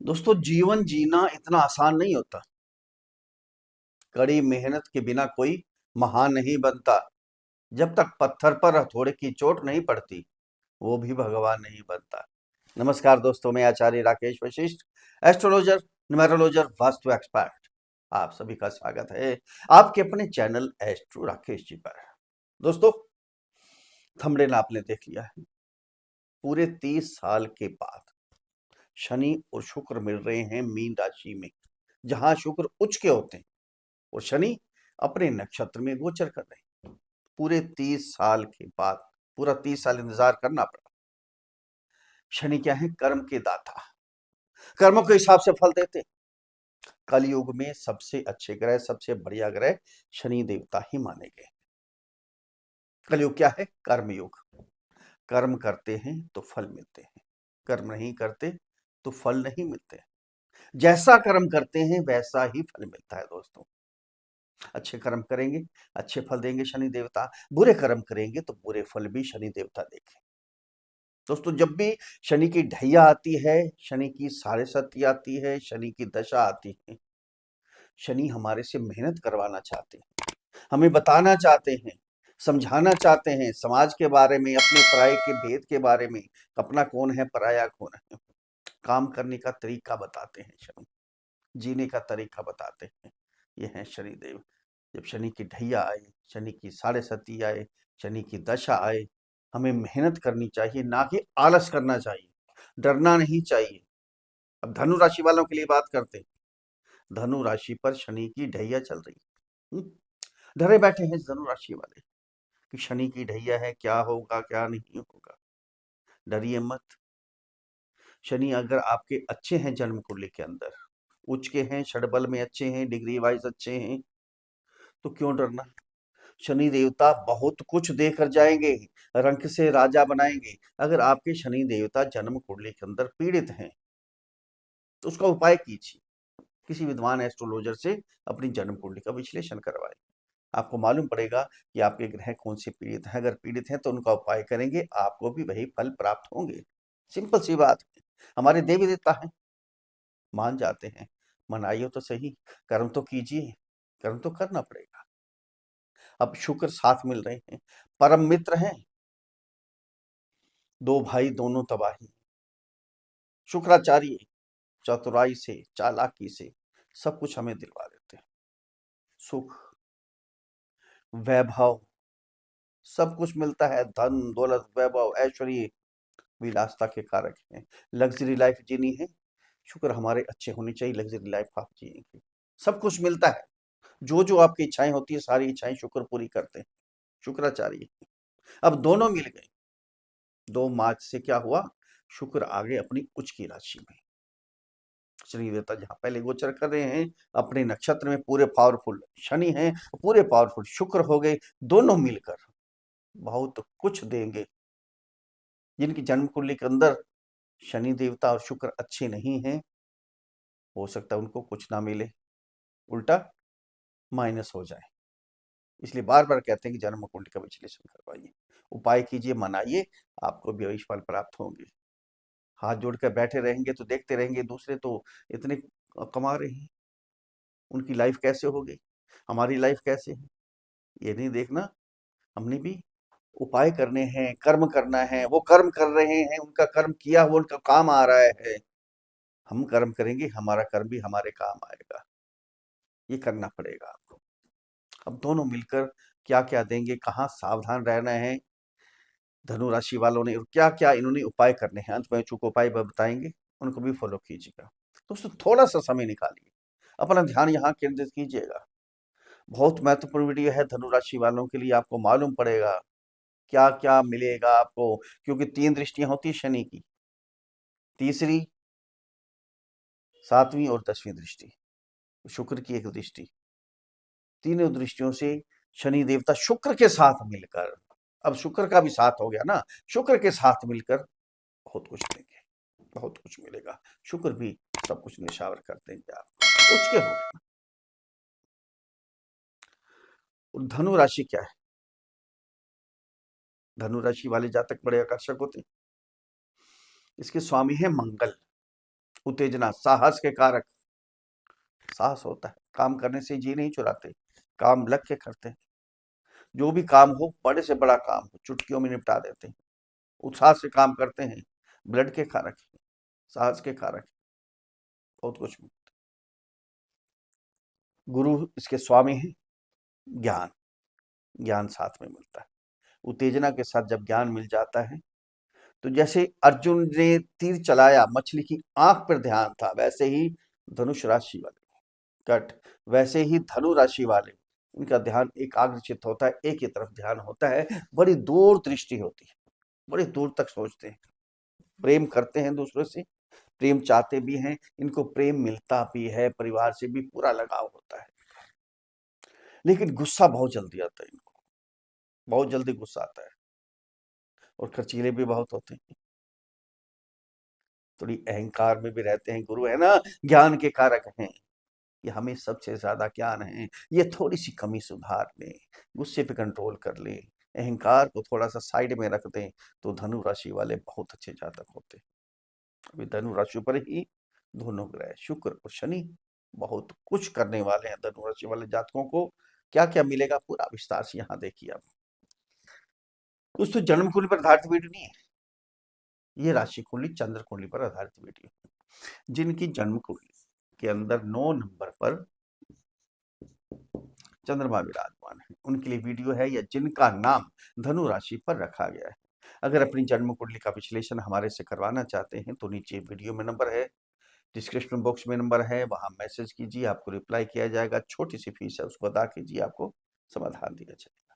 दोस्तों, जीवन जीना इतना आसान नहीं होता। कड़ी मेहनत के बिना कोई महान नहीं बनता। जब तक पत्थर पर हथौड़े की चोट नहीं पड़ती, वो भी भगवान नहीं बनता। नमस्कार दोस्तों, मैं आचार्य राकेश वशिष्ठ, एस्ट्रोलॉजर, न्यूमेरोलॉजर, वास्तु एक्सपर्ट। आप सभी का स्वागत है आपके अपने चैनल एस्ट्रो राकेश जी पर। दोस्तों, थंबनेल आपने देख लिया है। पूरे 30 साल के बाद शनि और शुक्र मिल रहे हैं मीन राशि में, जहां शुक्र उच्च के होते हैं और शनि अपने नक्षत्र में गोचर कर रहे हैं। पूरे 30 साल के बाद पूरा 30 साल इंतजार करना पड़ा। शनि क्या है? कर्म के दाता, कर्मों के हिसाब से फल देते हैं। कलयुग में सबसे अच्छे ग्रह, सबसे बढ़िया ग्रह शनि देवता ही माने गए। कलयुग क्या है? कर्म युग। कर्म करते हैं तो फल मिलते हैं, कर्म नहीं करते तो फल नहीं मिलते। जैसा कर्म करते हैं वैसा ही फल मिलता है दोस्तों। अच्छे कर्म करेंगे, अच्छे फल देंगे शनि देवता। बुरे कर्म करेंगे तो बुरे फल भी शनि देवता देंगे। दोस्तों, जब भी शनि की ढैया आती है, शनि की साढ़े सती आती है, शनि की दशा आती है, शनि हमारे से मेहनत करवाना चाहते हैं, हमें बताना चाहते हैं, समझाना चाहते हैं समाज के बारे में, अपने पराये के भेद के बारे में। अपना कौन है, पराया कौन है। काम करने का तरीका बताते हैं शनि, जीने का तरीका बताते हैं। ये हैं शनिदेव। जब शनि की ढैया आए, शनि की साढ़े सती आए, शनि की दशा आए, हमें मेहनत करनी चाहिए, ना कि आलस करना चाहिए, डरना नहीं चाहिए। अब धनु राशि वालों के लिए बात करते हैं। धनु राशि पर शनि की ढैया चल रही है। डरे बैठे हैं धनु राशि वाले कि शनि की ढैया है, क्या होगा क्या नहीं होगा। डरिए मत। शनि अगर आपके अच्छे हैं, जन्म कुंडली के अंदर उच्च के हैं, षडबल में अच्छे हैं, डिग्री वाइज अच्छे हैं, तो क्यों डरना। शनि देवता बहुत कुछ देकर जाएंगे, रंक से राजा बनाएंगे। अगर आपके शनि देवता जन्म कुंडली के अंदर पीड़ित हैं तो उसका उपाय कीजिए। किसी विद्वान एस्ट्रोलॉजर से अपनी जन्म कुंडली का विश्लेषण करवाएं। आपको मालूम पड़ेगा कि आपके ग्रह कौन से पीड़ित हैं। अगर पीड़ित हैं तो उनका उपाय करेंगे, आपको भी वही फल प्राप्त होंगे। सिंपल सी बात है। हमारे देवी देवता हैं, मान जाते हैं, मनाइए तो सही, कर्म तो कीजिए, कर्म तो करना पड़ेगा। अब शुक्र साथ मिल रहे हैं, परम मित्र हैं। दो भाई दोनों तबाही। शुक्राचार्य चतुराई से, चालाकी से सब कुछ हमें दिलवा देते हैं। सुख, वैभव, सब कुछ मिलता है। धन दौलत, वैभव, ऐश्वर्य, विलासता के कारक हैं। लग्जरी लाइफ जीनी है, शुक्र हमारे अच्छे होने चाहिए, लग्जरी लाइफ आप जिएंगे। सब कुछ मिलता है। जो जो आपकी इच्छाएं होती है, सारी इच्छाएं शुक्र पूरी करते हैं, शुक्राचार्य। अब दोनों मिल गए। 2 मार्च से क्या हुआ? शुक्र आ गए अपनी उच्च की राशि में। शनि देवता जहां पहले गोचर कर रहे हैं अपने नक्षत्र में, पूरे पावरफुल शनि हैं, पूरे पावरफुल शुक्र हो गए। दोनों मिलकर बहुत कुछ देंगे। जिनकी जन्म कुंडली के अंदर शनि देवता और शुक्र अच्छे नहीं हैं, हो सकता है उनको कुछ ना मिले, उल्टा माइनस हो जाए। इसलिए बार बार कहते हैं कि जन्म कुंडली का विश्लेषण करवाइए, उपाय कीजिए, मनाइए, आपको भी फल प्राप्त होंगे। हाथ जोड़कर बैठे रहेंगे तो देखते रहेंगे, दूसरे तो इतने कमा रहे हैं, उनकी लाइफ कैसे हो गई, हमारी लाइफ कैसे है, ये नहीं देखना। हमने भी उपाय करने हैं, कर्म करना है। वो कर्म कर रहे हैं, उनका कर्म किया हुआ उनका काम आ रहा है। हम कर्म करेंगे, हमारा कर्म भी हमारे काम आएगा। ये करना पड़ेगा आपको। अब दोनों मिलकर क्या क्या देंगे, कहाँ सावधान रहना है धनु राशि वालों ने, और क्या क्या इन्होंने उपाय करने हैं, अंत में चूंकि उपाय बताएंगे, उनको भी फॉलो कीजिएगा। दोस्तों, थोड़ा सा समय निकालिए, अपना ध्यान यहाँ केंद्रित कीजिएगा। बहुत महत्वपूर्ण वीडियो है धनु राशि वालों के लिए। आपको मालूम पड़ेगा क्या क्या मिलेगा आपको, क्योंकि 3 दृष्टियां होती है शनि की, तीसरी, 7वीं और 10वीं दृष्टि, शुक्र की एक दृष्टि। तीनों दृष्टियों से शनि देवता शुक्र के साथ मिलकर, अब शुक्र का भी साथ हो गया ना, शुक्र के साथ मिलकर बहुत कुछ देंगे, बहुत कुछ मिलेगा। शुक्र भी सब कुछ निशावर कर देंगे आपको, उच्च के हो गए। और धनु राशि क्या है? धनु राशि वाले जातक बड़े आकर्षक होते हैं। इसके स्वामी है मंगल। उत्तेजना साहस के कारक। साहस होता है, काम करने से जी नहीं चुराते, काम लग के करते हैं। जो भी काम हो, बड़े से बड़ा काम हो, चुटकियों में निपटा देते हैं। उत्साह से काम करते हैं, ब्लड के कारक हैं, साहस के कारक हैं, बहुत कुछ। गुरु इसके स्वामी हैं। ज्ञान, ज्ञान साथ में मिलता है। उत्तेजना के साथ जब ज्ञान मिल जाता है, तो जैसे अर्जुन ने तीर चलाया, मछली की आंख पर ध्यान था, वैसे ही धनुष राशि वाले कट, वैसे ही धनु राशि वाले, इनका ध्यान एकाग्रचित होता है, एक ही तरफ ध्यान होता है, बड़ी दूर दृष्टि होती है, बड़ी दूर तक सोचते हैं, प्रेम करते हैं दूसरों से, प्रेम चाहते भी हैं, इनको प्रेम मिलता भी है, परिवार से भी पूरा लगाव होता है। लेकिन गुस्सा बहुत जल्दी आता है इनको, बहुत जल्दी गुस्सा आता है, और खर्चीले भी बहुत होते हैं, थोड़ी अहंकार में भी रहते हैं। गुरु है ना, ज्ञान के कारक हैं, ये हमें सबसे ज्यादा ज्ञान है, ये थोड़ी सी कमी सुधार लें, गुस्से पे कंट्रोल कर लें, अहंकार को थोड़ा सा साइड में रख दें, तो धनु राशि वाले बहुत अच्छे जातक होते हैं। अभी धनु राशि पर ही दोनों ग्रह शुक्र और शनि बहुत कुछ करने वाले हैं। धनु राशि वाले जातकों को क्या क्या मिलेगा, पूरा विस्तार से यहाँ देखिए आप। दोस्तों, जन्म कुंडली पर आधारित वीडियो नहीं है, ये राशि कुंडली चंद्र कुंडली पर आधारित वीडियो है। जिनकी जन्म कुंडली के अंदर 9 नंबर पर चंद्रमा विराजमान है, उनके लिए वीडियो है, या जिनका नाम धनु राशि पर रखा गया है। अगर अपनी जन्म कुंडली का विश्लेषण हमारे से करवाना चाहते हैं, तो नीचे वीडियो में नंबर है, डिस्क्रिप्शन बॉक्स में नंबर है, वहां मैसेज कीजिए, आपको रिप्लाई किया जाएगा। छोटी सी फीस है, उसको अदा कीजिए, आपको समाधान दिया जाएगा।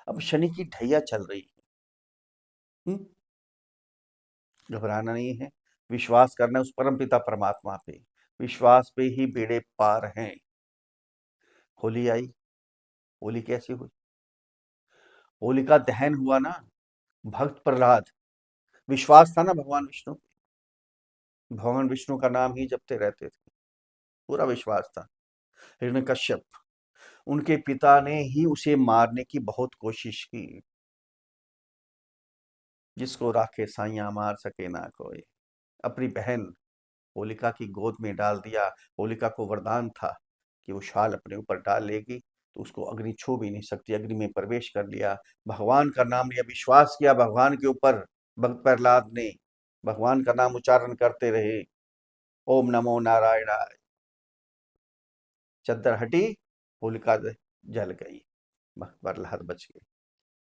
अब शनि की ढैया चल रही है, घबराना नहीं है, विश्वास करना है उस परमपिता परमात्मा पे, विश्वास पे ही बेड़े पार हैं। होली आई, होली कैसी हुई? होलिका दहन हुआ ना, भक्त प्रहलाद, विश्वास था ना भगवान विष्णु, भगवान विष्णु का नाम ही जपते रहते थे, पूरा विश्वास था। हिरण्यकश्यप, उनके पिता ने ही उसे मारने की बहुत कोशिश की, जिसको राखे साइया मार सके ना कोई। अपनी बहन होलिका की गोद में डाल दिया। होलिका को वरदान था कि वो शाल अपने ऊपर डाल लेगी तो उसको अग्नि छू भी नहीं सकती, अग्नि में प्रवेश कर लिया। भगवान का नाम लिया, विश्वास किया भगवान के ऊपर, भक्त प्रहलाद ने भगवान का नाम उच्चारण करते रहे, ओम नमो नारायणाय। चद्दर हटी, होलिका जल गई, भक्त प्रहलाद बच गए।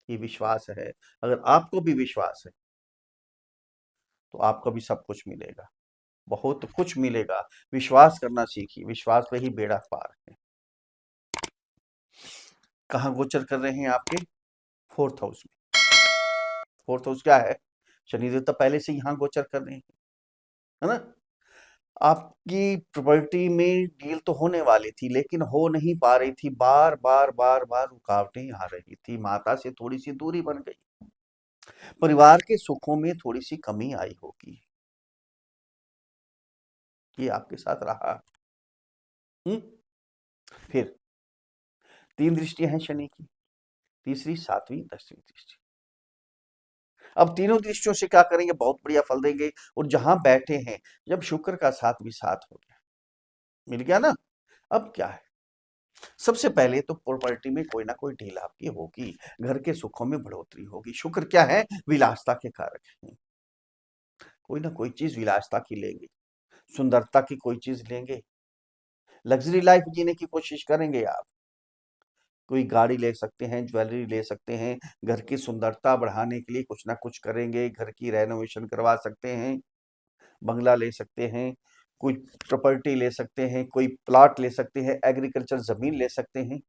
ये विश्वास है। अगर आपको भी विश्वास है, तो आपको भी सब कुछ मिलेगा, बहुत कुछ मिलेगा। विश्वास करना सीखिए, विश्वास पे ही बेड़ा पार है। कहाँ गोचर कर रहे हैं आपके? 4th हाउस में। 4th हाउस क्या है? शनि देवता पहले से यहाँ गोचर कर रहे हैं, है ना। आपकी प्रॉपर्टी में डील तो होने वाली थी, लेकिन हो नहीं पा रही थी, बार बार बार बार रुकावटें आ रही थी, माता से थोड़ी सी दूरी बन गई, परिवार के सुखों में थोड़ी सी कमी आई होगी, ये आपके साथ रहा। फिर 3 दृष्टियां हैं शनि की, तीसरी, 7वीं, 10वीं दृष्टि। अब तीनों दृष्टियों से क्या करेंगे? बहुत बढ़िया फल देंगे। और जहां बैठे हैं, जब शुक्र का साथ भी साथ हो गया, मिल गया ना, अब क्या है? सबसे पहले तो प्रॉपर्टी में कोई ना कोई डील आपकी होगी, घर के सुखों में बढ़ोतरी होगी। शुक्र क्या है? विलासता के कारक हैं, कोई ना कोई चीज विलासता की लेंगे, सुंदरता की कोई चीज लेंगे, लग्जरी लाइफ जीने की कोशिश करेंगे आप। कोई गाड़ी ले सकते हैं, ज्वेलरी ले सकते हैं, घर की सुंदरता बढ़ाने के लिए कुछ ना कुछ करेंगे, घर की रेनोवेशन करवा सकते हैं, बंगला ले सकते हैं, कोई प्रॉपर्टी ले सकते हैं, कोई प्लॉट ले सकते हैं, एग्रीकल्चर जमीन ले सकते हैं।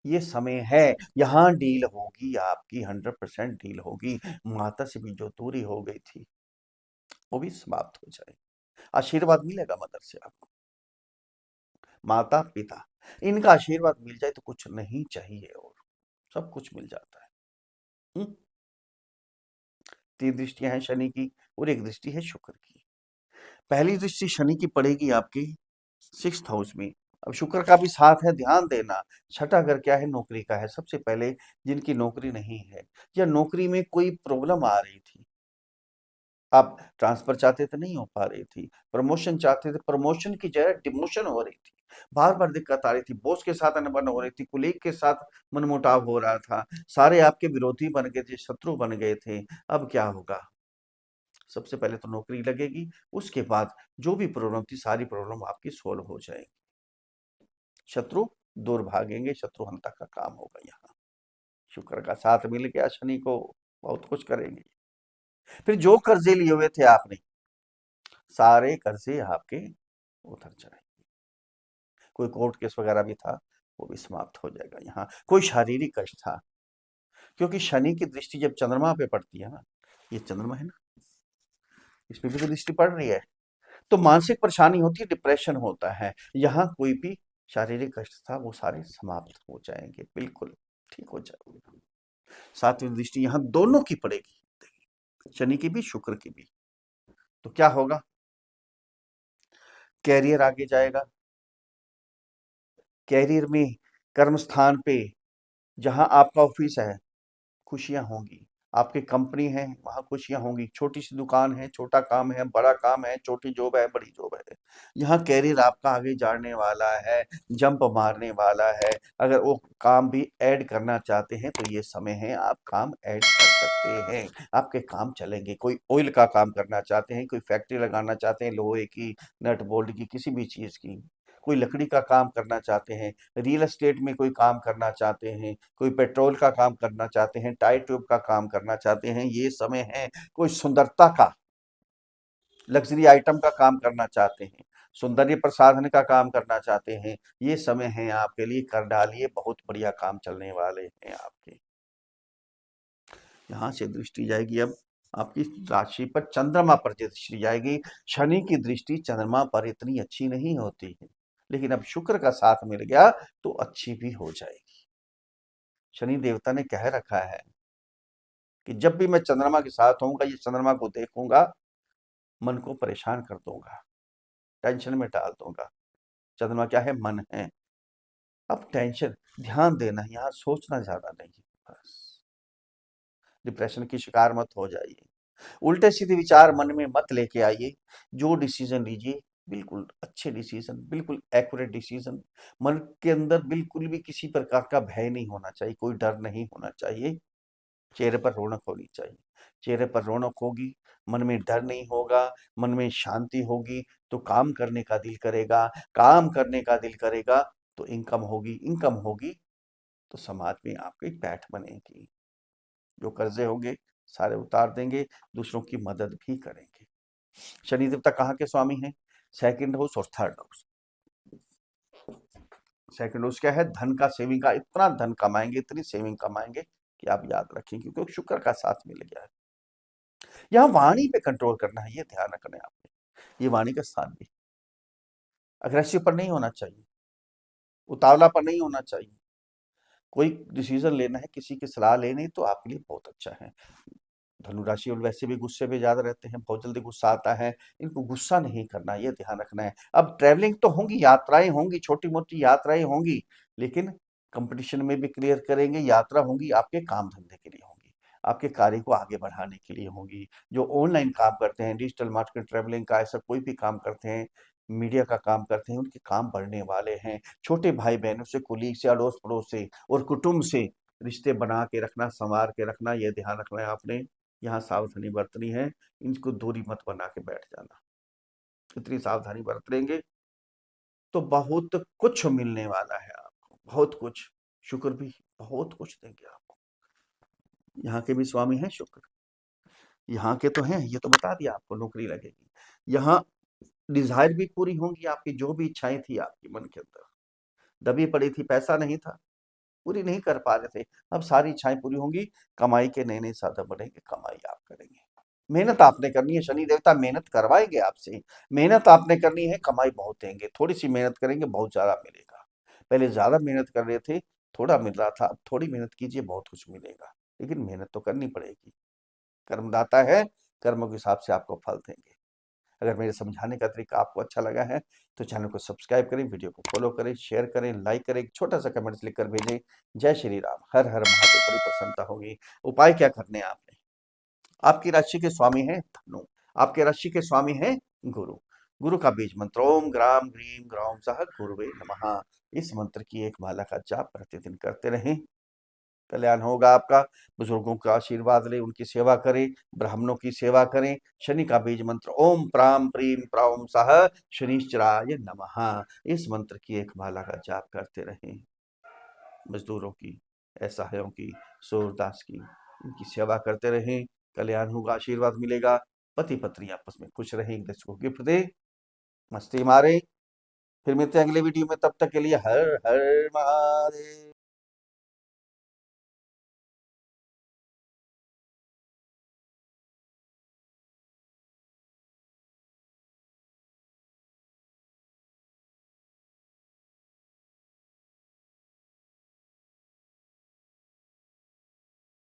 ये समय है, यहाँ डील होगी आपकी, 100% डील होगी। माता से भी जो दूरी हो गई थी, वो भी समाप्त हो जाए, आशीर्वाद मिलेगा मदर से आपको, माता पिता, इनका आशीर्वाद मिल जाए तो कुछ नहीं चाहिए, और सब कुछ मिल जाता है। 3 दृष्टियां हैं शनि की, और 1 दृष्टि है शुक्र की। पहली दृष्टि शनि की पड़ेगी आपकी 6th हाउस में। अब शुक्र का भी साथ है, ध्यान देना। छठा घर क्या है? नौकरी का है। सबसे पहले जिनकी नौकरी नहीं है, या नौकरी में कोई प्रॉब्लम आ रही थी, आप ट्रांसफर चाहते थे, नहीं हो पा रही थी। प्रमोशन चाहते थे, प्रमोशन की जगह डिमोशन हो रही थी। बार-बार दिक्कत आ रही थी, बॉस के साथ अनबन हो रही थी, कुलीग के साथ मनमुटाव हो रहा था, सारे आपके विरोधी बन गए थे, शत्रु बन गए थे। अब क्या होगा? सबसे पहले तो नौकरी लगेगी, उसके बाद जो भी प्रॉब्लम थी, सारी प्रॉब्लम आपकी सॉल्व हो जाएगी। शत्रु दूर भागेंगे, शत्रुहंता का काम होगा यहाँ। शुक्र का साथ मिल गया शनि को, बहुत कुछ करेंगे। फिर जो कर्जे लिए हुए थे आपने, सारे कर्जे आपके उतर जाएंगे। कोई कोर्ट केस वगैरह भी था, वो भी समाप्त हो जाएगा यहाँ। कोई शारीरिक कष्ट था, क्योंकि शनि की दृष्टि जब चंद्रमा पे पड़ती है ना, ये चंद्रमा है ना, इस पे भी तो दृष्टि पड़ रही है, तो मानसिक परेशानी होती है, डिप्रेशन होता है। यहाँ कोई भी शारीरिक कष्ट था, वो सारे समाप्त हो जाएंगे, बिल्कुल ठीक हो जाएंगे। सातवीं दृष्टि यहाँ दोनों की पड़ेगी, शनि की भी, शुक्र की भी। तो क्या होगा? कैरियर आगे जाएगा। कैरियर में कर्म स्थान पे, जहां आपका ऑफिस है, खुशियां होंगी। आपकी कंपनी है, वहां खुशियां होंगी। छोटी सी दुकान है, छोटा काम है, बड़ा काम है, छोटी जॉब है, बड़ी जॉब है, यहाँ कैरियर आपका आगे जाने वाला है, जंप मारने वाला है। अगर वो काम भी ऐड करना चाहते हैं, तो ये समय है, आप काम ऐड कर सकते हैं, आपके काम चलेंगे। कोई ऑयल का काम करना चाहते हैं, कोई फैक्ट्री लगाना चाहते हैं, लोहे की, नट बोल्ट की, किसी भी चीज की, कोई लकड़ी का काम करना चाहते हैं, रियल एस्टेट में कोई काम करना चाहते हैं, कोई पेट्रोल का काम करना चाहते हैं, टायर ट्यूब का काम करना चाहते हैं, ये समय है। कोई सुंदरता का, लग्जरी आइटम का काम करना चाहते हैं, सौंदर्य प्रसाधन का काम करना चाहते हैं, ये समय है आपके लिए, कर डालिए, बहुत बढ़िया काम चलने वाले हैं आपके। यहाँ से दृष्टि जाएगी अब आपकी राशि पर, चंद्रमा पर दृष्टि जाएगी। शनि की दृष्टि चंद्रमा पर इतनी अच्छी नहीं होती है, लेकिन अब शुक्र का साथ मिल गया तो अच्छी भी हो जाएगी। शनि देवता ने कह रखा है कि जब भी मैं चंद्रमा के साथ होऊंगा, ये चंद्रमा को देखूंगा, मन को परेशान कर दूंगा, टेंशन में डाल दूंगा। चंद्रमा क्या है? मन है। अब टेंशन, ध्यान देना, यहाँ सोचना ज्यादा नहीं है, बस। डिप्रेशन की शिकार मत हो जाइए, उल्टे सीधे विचार मन में मत लेके आइए। जो डिसीजन लीजिए, बिल्कुल अच्छे डिसीजन, बिल्कुल एक्यूरेट डिसीजन। मन के अंदर बिल्कुल भी किसी प्रकार का भय नहीं होना चाहिए, कोई डर नहीं होना चाहिए। चेहरे पर रौनक होनी चाहिए। चेहरे पर रौनक होगी, मन में डर नहीं होगा, मन में शांति होगी, तो काम करने का दिल करेगा। काम करने का दिल करेगा तो इनकम होगी, इनकम होगी तो समाज में आपकी पैठ बनेगी। जो कर्जे होंगे सारे उतार देंगे, दूसरों की मदद भी करेंगे। शनि देवता कहाँ के स्वामी हैं? सेकंड हाउस और थर्ड हाउस। सेकंड हाउस क्या है? धन का, सेविंग का। इतना धन कमाएंगे, इतनी सेविंग कमाएंगे कि आप याद रखेंगे, क्योंकि शुक्र का साथ मिल गया है। यहाँ वाणी पे कंट्रोल करना है, ये ध्यान रखना है आपने। ये वाणी का स्थान भी, अग्रेसिव पर नहीं होना चाहिए, उतावला पर नहीं होना चाहिए। कोई डिसीजन लेना है, किसी की सलाह लेनी, तो आपके लिए बहुत अच्छा है। धनुराशि और वैसे भी गुस्से में ज्यादा रहते हैं, बहुत जल्दी गुस्सा आता है, इनको गुस्सा नहीं करना, ये ध्यान रखना है। अब ट्रैवलिंग तो होंगी, यात्राएं होंगी, छोटी मोटी यात्राएं होंगी, लेकिन कंपटीशन में भी क्लियर करेंगे। यात्रा होंगी आपके काम धंधे के लिए होंगी, आपके कार्य को आगे बढ़ाने के लिए होंगी। जो ऑनलाइन काम करते हैं, डिजिटल मार्केट, ट्रैवलिंग का, ऐसा कोई भी काम करते हैं, मीडिया का काम करते हैं, उनके काम बढ़ने वाले हैं। छोटे भाई बहनों से, कुलीग से, अड़ोस पड़ोस से और कुटुंब से रिश्ते बना के रखना, संवार के रखना, ये ध्यान रखना है आपने। यहाँ सावधानी बरतनी है, इनको दूरी मत बना के बैठ जाना। इतनी सावधानी बरत लेंगे तो बहुत कुछ मिलने वाला है आपको, बहुत कुछ। शुक्र भी बहुत कुछ देंगे आपको। यहाँ के भी स्वामी हैं शुक्र, यहाँ के तो हैं, ये तो बता दिया आपको, नौकरी लगेगी। यहाँ डिजायर भी पूरी होंगी आपकी, जो भी इच्छाएं थी आपकी मन के अंदर दबी पड़ी थी, पैसा नहीं था, पूरी नहीं कर पा रहे थे, अब सारी इच्छाएं पूरी होंगी। कमाई के नए नए साधन बनेंगे, कमाई आप करेंगे। मेहनत आपने करनी है, शनि देवता मेहनत करवाएंगे आपसे। मेहनत आपने करनी है, कमाई बहुत देंगे। थोड़ी सी मेहनत करेंगे, बहुत ज्यादा मिलेगा। पहले ज्यादा मेहनत कर रहे थे, थोड़ा मिल रहा था, अब थोड़ी मेहनत कीजिए, बहुत कुछ मिलेगा। लेकिन मेहनत तो करनी पड़ेगी, कर्मदाता है, कर्मों के हिसाब से आपको फल देंगे। अगर मेरे समझाने का तरीका आपको अच्छा लगा है, तो चैनल को सब्सक्राइब करें, वीडियो को फॉलो करें, शेयर करें, लाइक करें, एक छोटा सा कमेंट लिख कर भेजें। जय श्री राम, हर हर महादेव, बड़ी प्रसन्नता होगी। उपाय क्या करने हैं आपने? आपकी राशि के स्वामी हैं धनु, आपके राशि के स्वामी हैं गुरु। गुरु का बीज मंत्र ओम ग्राम ग्रीम ग्राम सह गुरुवे नमः। इस मंत्र की एक माला का जाप प्रतिदिन करते रहें, कल्याण होगा आपका। बुजुर्गों का आशीर्वाद लें, उनकी सेवा करें, ब्राह्मणों की सेवा करें। शनि का बीज मंत्र ओम प्राम प्रीम प्राम सह शनिश्चराय नमः। इस मंत्र की एक माला का जाप करते रहें। मजदूरों की, असहायों की, सूरदास की, इनकी सेवा करते रहें, कल्याण होगा, आशीर्वाद मिलेगा। पति पत्नी आपस में खुश रहें, एक दूसरे को गिफ्ट दें, मस्ती मारें। फिर मिलते हैं अगले वीडियो में, तब तक के लिए हर हर महादेव।